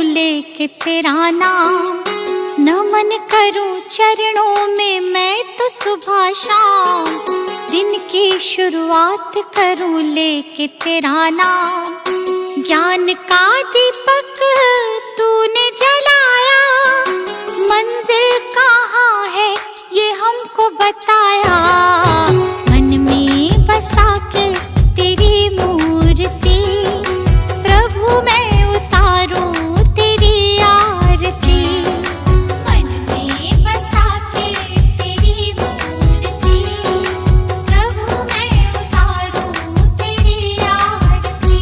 लेके तेरा नाम, नमन करूं चरणों में मैं तो सुबह शाम। दिन की शुरुआत करूं लेके तेरा नाम, ज्ञान का दीपक तूने जलाया, मंजिल कहाँ है ये हमको बताया। मन में बसा के तेरी मूर्ति, प्रभु मैं उतारूं तेरी आरती। मन में बसा के तेरी मूर्ति, प्रभु मैं उतारूं तेरी आरती।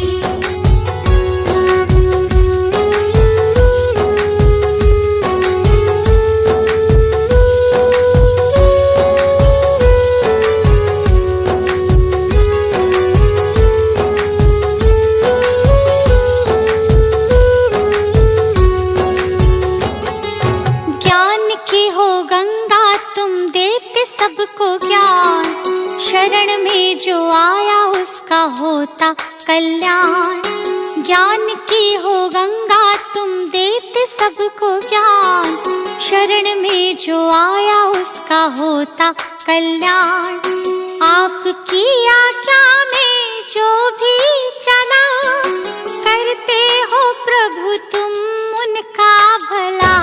ज्ञान की हो गंगा तुम देते सबको ज्ञान, शरण में जो आया उसका होता कल्याण। ज्ञान की हो गंगा तुम देते सबको ज्ञान, शरण में जो आया उसका होता कल्याण। आपकी आज्ञा में जो भी चला, करते हो प्रभु तुम उनका भला।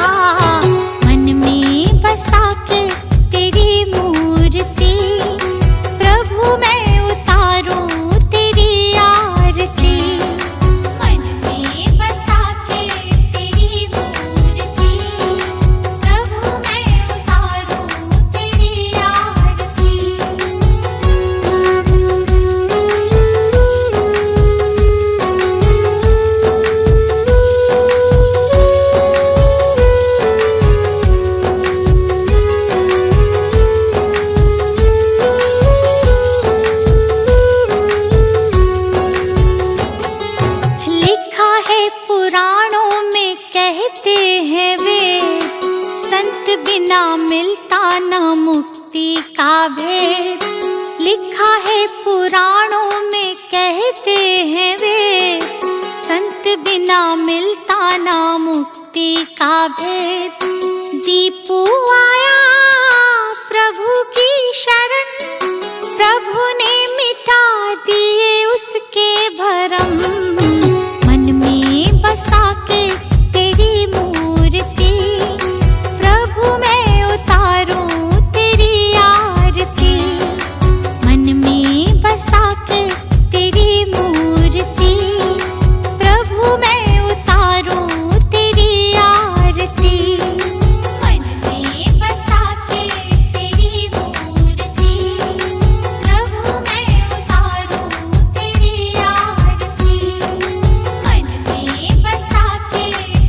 मन में बसा के तेरी मूर्ति, प्रभु मैं उतारूं तेरी आरती। मन में बसा के तेरी मूर्ति, प्रभु मैं उतारूं तेरी आरती। लिखा है पुराणों में कहते हैं वेद, संत बिना मिलता न मुक्ति का भेद। लिखा है पुराणों में कहते हैं वेद, संत बिना मिलता न मुक्ति का भेद। दीपू आया प्रभु की शरण, प्रभु ने मिटा दिए उसके भरम। मन में बसा के तेरी मूर्ति, प्रभु मैं उतारूं तेरी आरती। मन में बसा के तेरी मूर्ति, प्रभु मैं उतारूं तेरी आरती। मन में बसा के तेरी मूर्ति, प्रभु मैं उतारूं तेरी आरती। मन में बसा के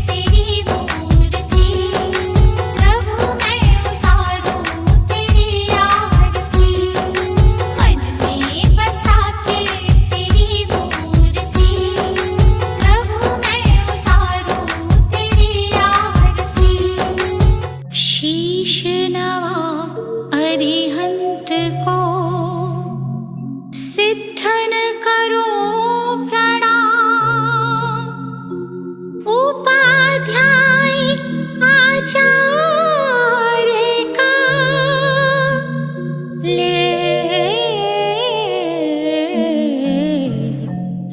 तेरी मूर्ति, प्रभु मैं उतारूं तेरी आरती। मन में बसा के तेरी मूर्ति, प्रभु मैं उतारूं तेरी आरती। शीश नवा अरिहंत को, सिद्धन करो प्रणाम। उपाध्याय आचार्य का ले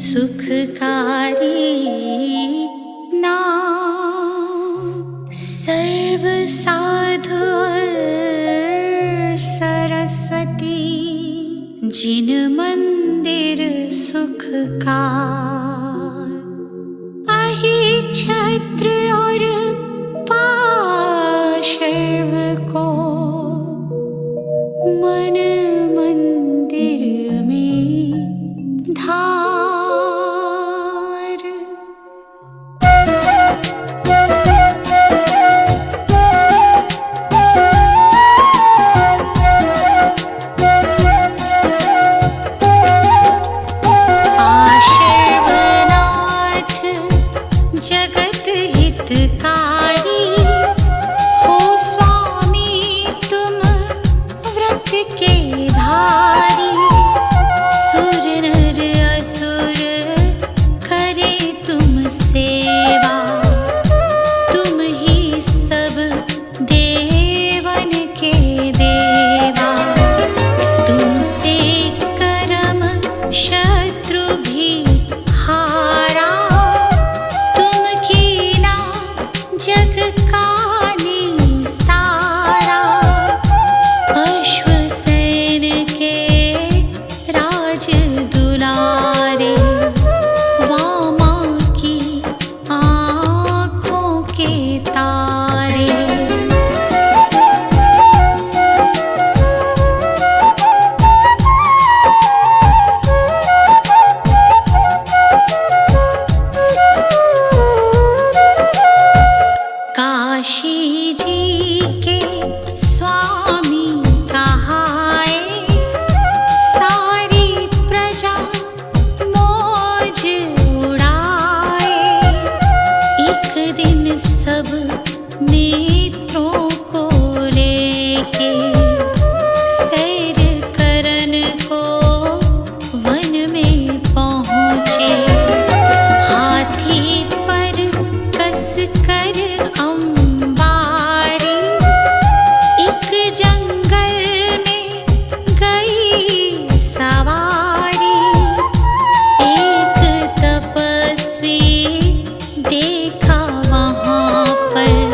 सुखकारी नाम। सर्व साधु और सरस्वती, जिन मंदिर सुख का। अहि छत्र और पार्श्व को, मन मंदिर में धार। आशीर्वाद तारे। काशी जी के स्वामी कहाए, सारी प्रजा मौज उड़ाए। एक दिन सब मित्रों को लेके सैर करन को वन में पहुँचे। हाथी पर कस कर अंबारी एक जंगल में गई सवारी। एक तपस्वी देखा वहाँ पर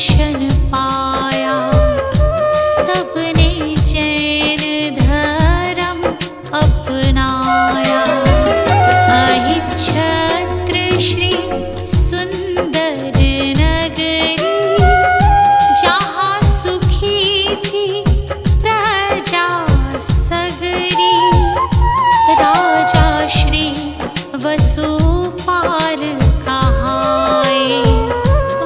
दर्शन पाया। सबने जैन धर्म अपनाया। अहिच्छत्र श्री सुंदर नगरी, जहाँ सुखी थी प्रजा सगरी। राजा श्री वसुपाल कहाए,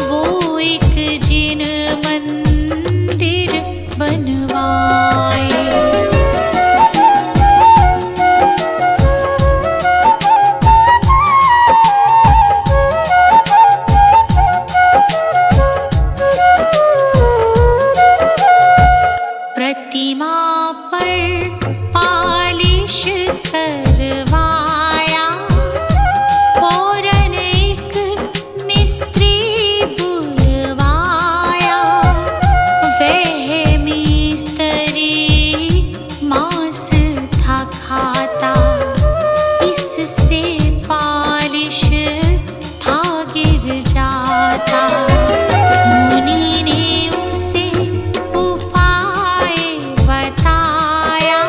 वो एक जिन मंदिर बनवाए। प्रतिमा पर पालिश करवाया, फौरन एक मिस्त्री बुलवाया। वह मिस्त्री मांस था खाता, इससे पालिश था गिर जाता। मुनि ने उसे उपाय बताया,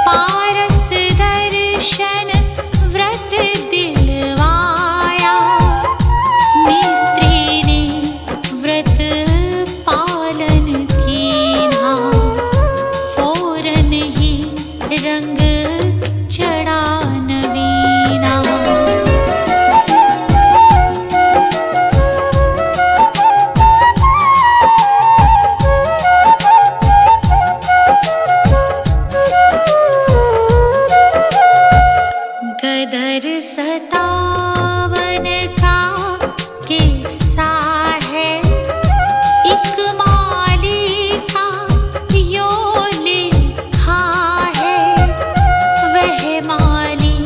पारस दर्शन व्रत दिलवाया। मिस्त्री ने व्रत पालन कीन्हा, फौरन ही रंग चढ़ा नवीना। गदर सतावन का किस्सा है, एक माली का यो लिखा है। वह माली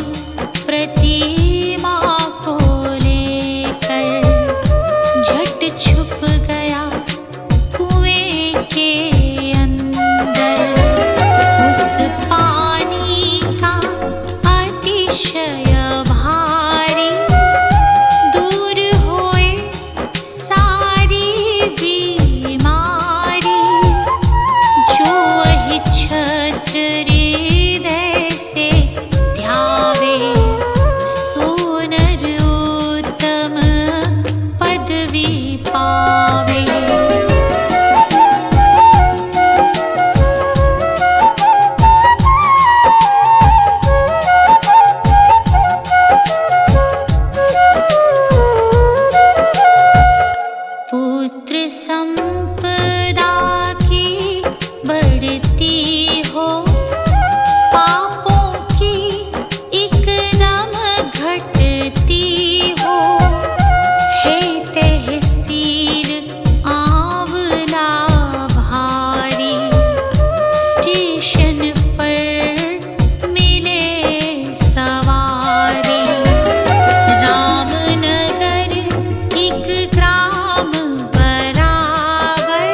प्रतिमा को लेकर झट छुप गया कुएं के अंदर। उस पानी का अतिशय भारी, दूर होए सारी बीमारी। जो अहिच्छत्र हृदय से ध्यावे, सो नर उत्तम पदवी पावे। पुत्र संपदा की बढ़ती हो, पापों की एकदम घटती हो। हे तहसील आंवला भारी, स्टेशन पर मिले सवारी। रामनगर एक ग्राम बराबर,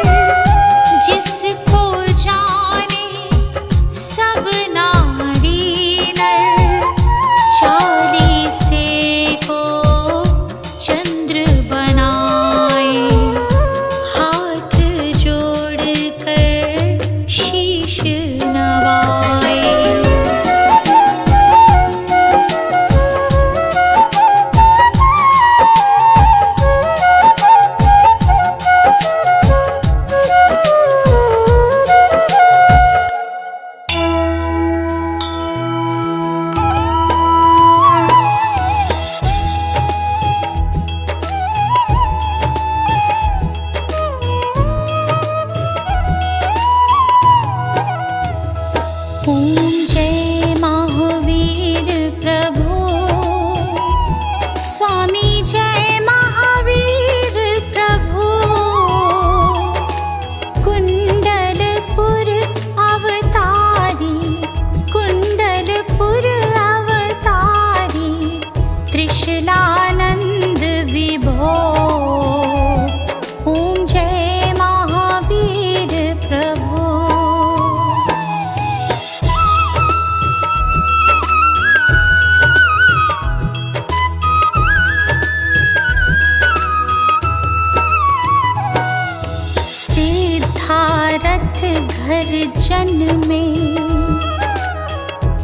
घर जन में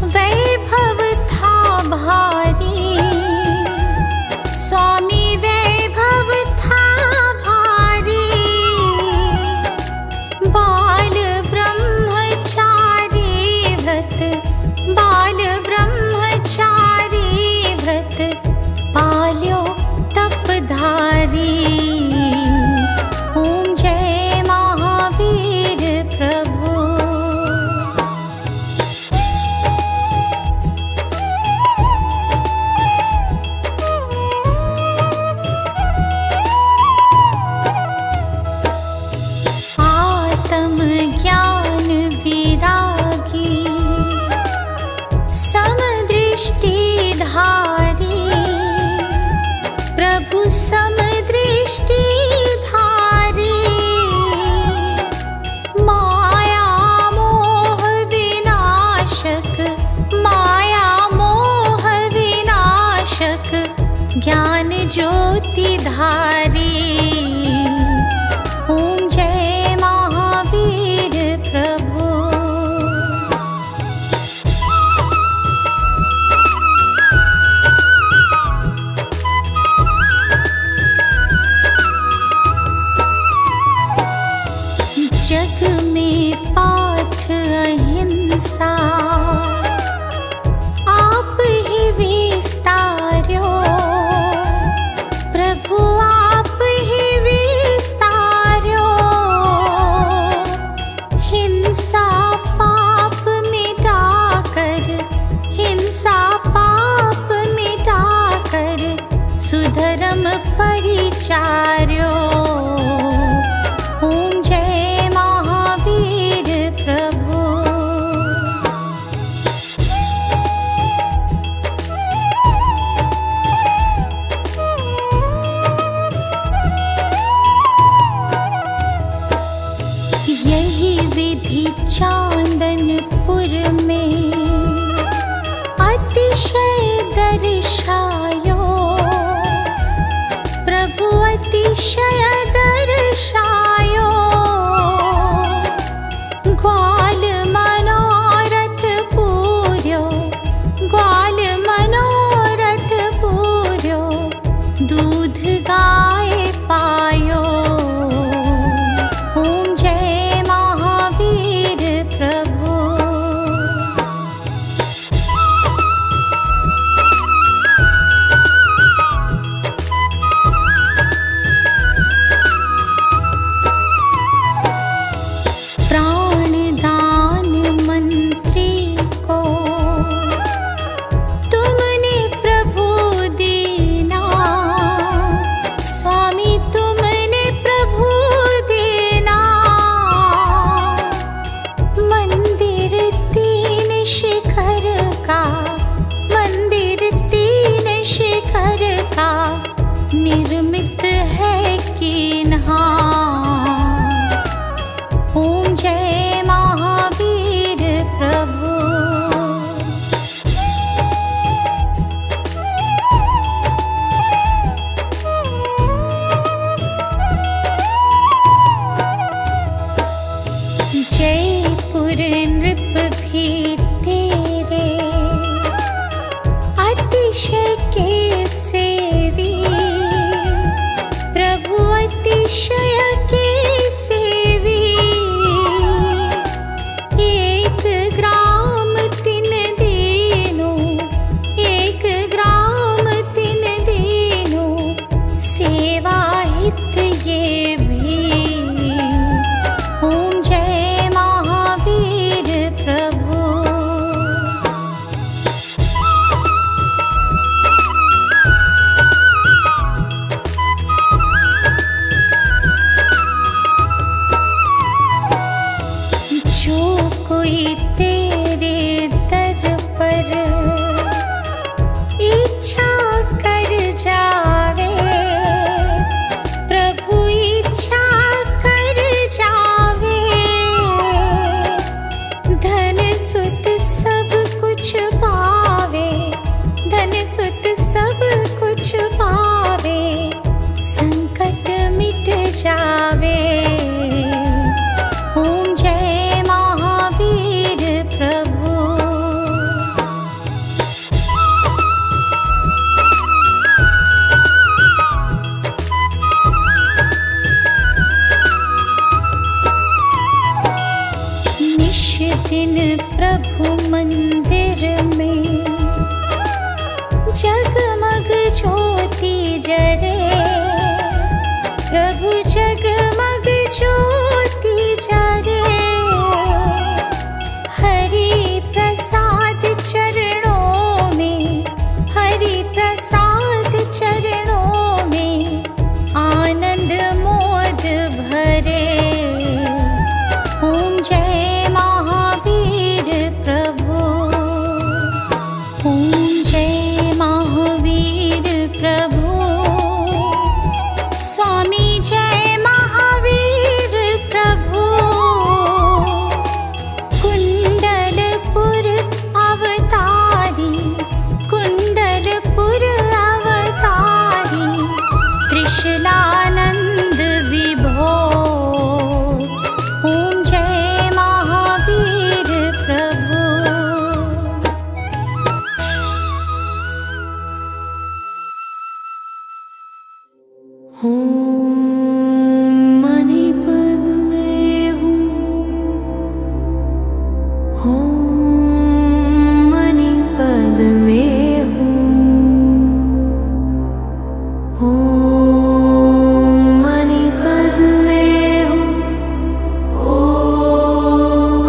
वैभव था भारी, स्वामी वैभव था भारी। बाल ब्रह्मचारी व्रत, बाल ब्रह्मचारी व्रत पाल्यो तपधारी। ओम जय महावीर प्रभु। आत्म ज्ञान विरागी समदृष्टि धारी, प्रभु समदृष्टि धारी। माया मोह विनाशक, माया मोह विनाशक ज्ञान ज्योति धारी। ओम जय महावीर प्रभु। जग में पाठ अहिंसा आप ही विस्तार्यो, प्रभु आप ही विस्तार्यो। हिंसा पाप मिटाकर, हिंसा पाप मिटाकर सुधर्म परिचार्यो। ओम जय महावीर प्रभु मंदिर में जगमग ज्योति जरे, प्रभु जगमग ज्योति जरे। हरि प्रसाद चरणों में, हरि प्रसाद चरणों में आनंद मोद भरे। ओम जय महावीर प्रभु, ओम जय महावीर प्रभु, स्वामी जय महावीर प्रभु। कुंडलपुर अवतारी, कुंडलपुर अवतारी, त्रिशूलानंद विभो। ओम जय महावीर प्रभु। मणिपद में हूँ, मणिपद में हूँ, मणिपद में हूँ,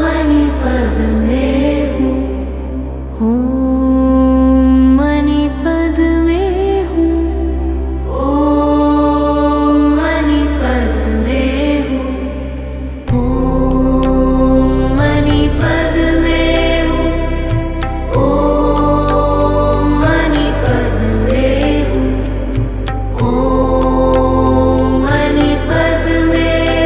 मणिपद में हूँ, मणिपद में हूँ, मणिपद में हूँ, मणिपद में हूँ, मणिपद में हूँ, मणिपद में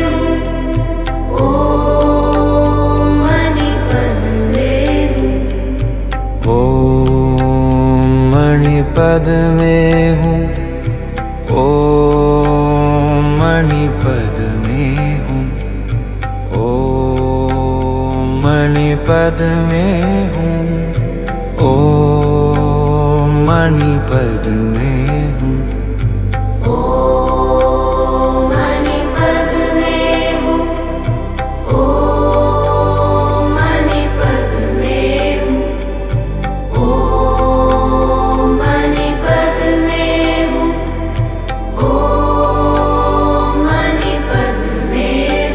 हूँ, मणिपद में हूँ, मणिपद में हूँ, मणिपद में हूँ, मणिपद में हूँ, मणिपद में हूँ, मणिपद में हूँ, मणिपद में हूँ।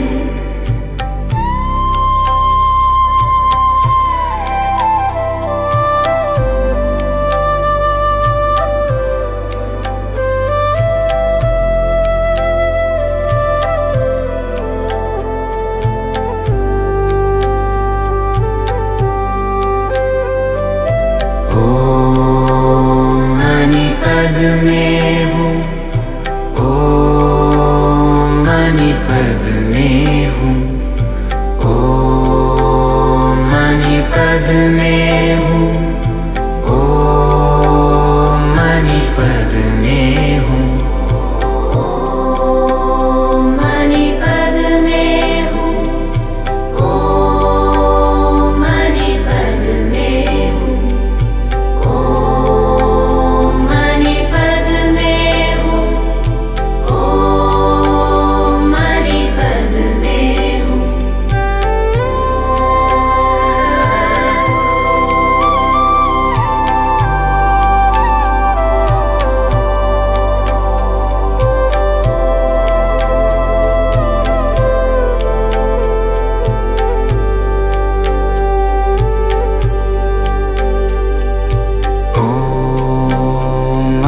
मणिपद में हूँ, मणिपद में हूँ, मणिपद में हूँ, मणिपद में हूँ, मणिपद में हूँ, मणिपद में हूँ, मणिपद में हूँ, मणिपद में हूँ।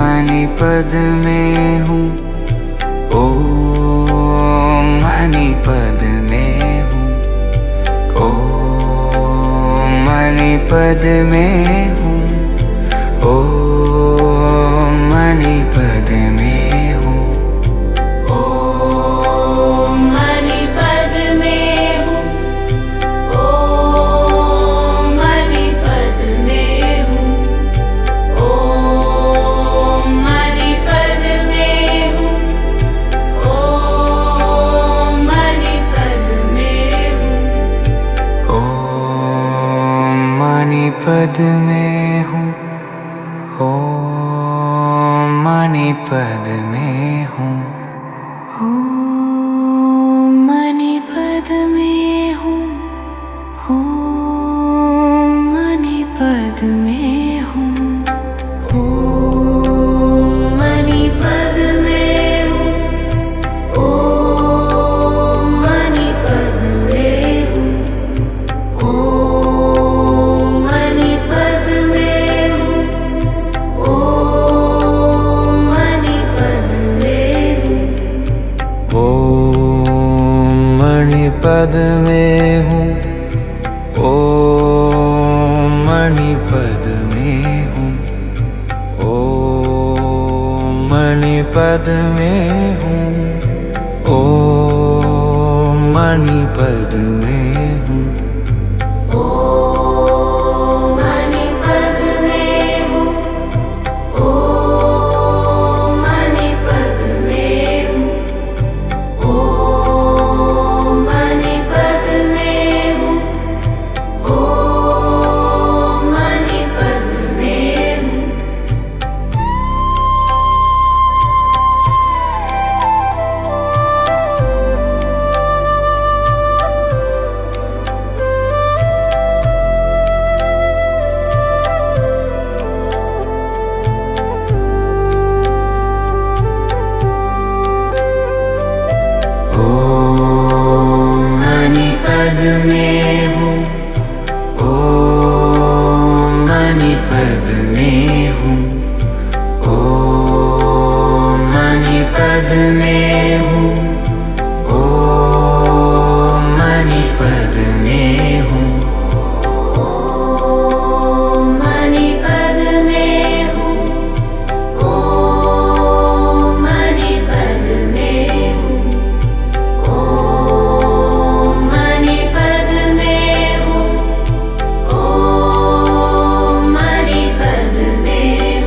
मणिपद में हूँ, मणिपद में हूँ, मणिपद में हूँ, मणिपद में हूँ, मणिपद में हूँ, मणिपद में हूँ, मणिपद में हूँ, मणिपद में हूँ, मणिपद में मणिपद में हूँ, ओम मणिपद में हूँ, ओम मणिपद में हूँ, ओम मणिपद में हूँ। पद में हूँ, ओम मणिपद में हूँ, ओम मणिपद में हूँ, ओम मणिपद में हूँ। ओम मणिपद में हूँ, ओम मणिपद में हूँ, ओम मणिपद में हूँ, ओम मणिपद में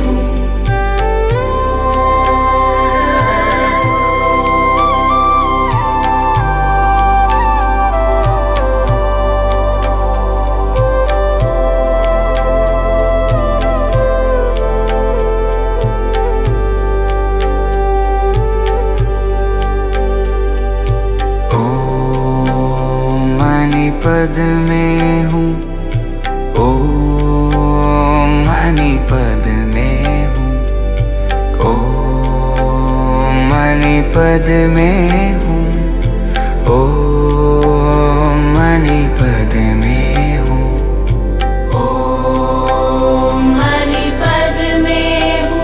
हूँ। ओम मणिपद में हूँ, ओम मणिपद में हूँ, ओम मणिपद में हूँ, ओम मणिपद में हूँ, ओम मणिपद में हूँ,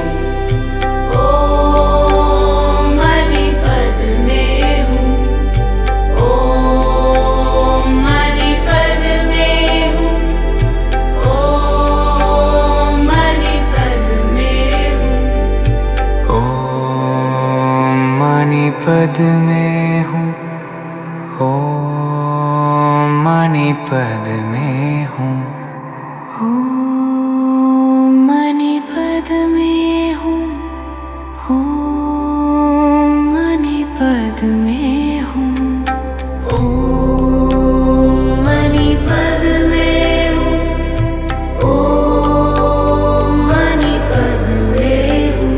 ओम मणिपद में हूँ, ओम मणिपद में हूँ, ओम मणिपद में हूँ। ओम मणिपद में हूँ, ओम मणिपद में हूँ,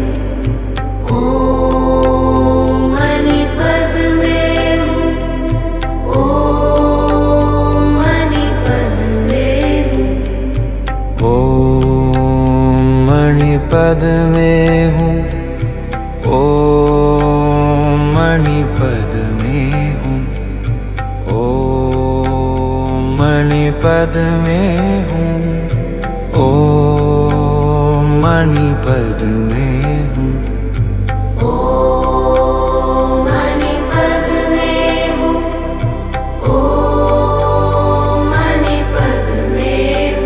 ओम मणिपद में हूँ, ओम मणिपद में हूँ। ओम मणिपद में हूँ, ओम मणिपद में हूँ, ओम मणिपद में हूँ, ओम मणिपद में हूँ। ओम मणिपद में हूँ, ओम मणिपद में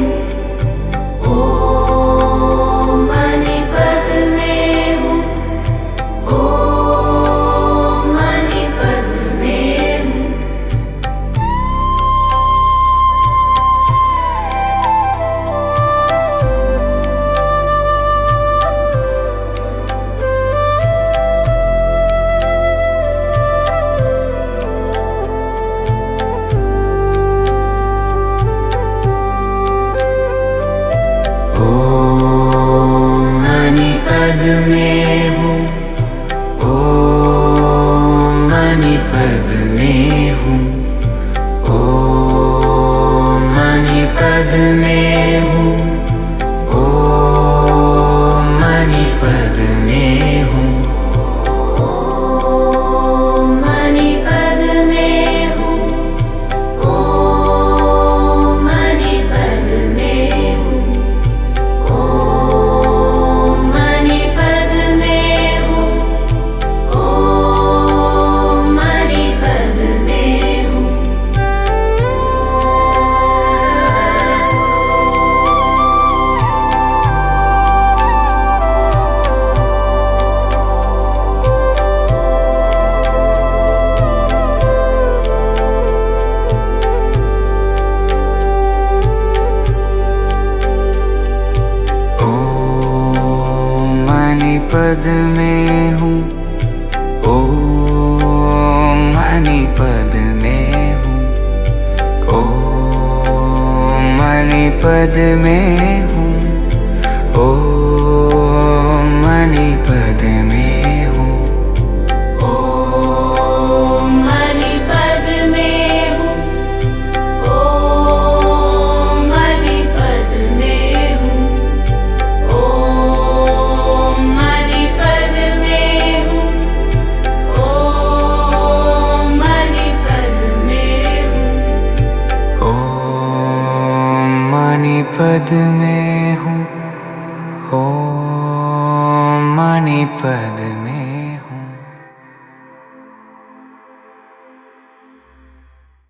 हूँ, ओम मणिपद में हूँ, ओम मणिपद में हूँ। ओम मणिपद में हूँ, ओम मणिपद में हूँ, ओम मणिपद में हूँ, ओम मणिपद में हूँ। पद में हूँ, ओम मणि पद में हूँ, ओम मणि पद में हूँ, ओम मणि पद में हूँ, ओम मणि पद में हूँ, ओम मणि पद में हूँ, ओम मणि पद में हूँ, ओम मणि पद में हूँ, ओम मणि पद में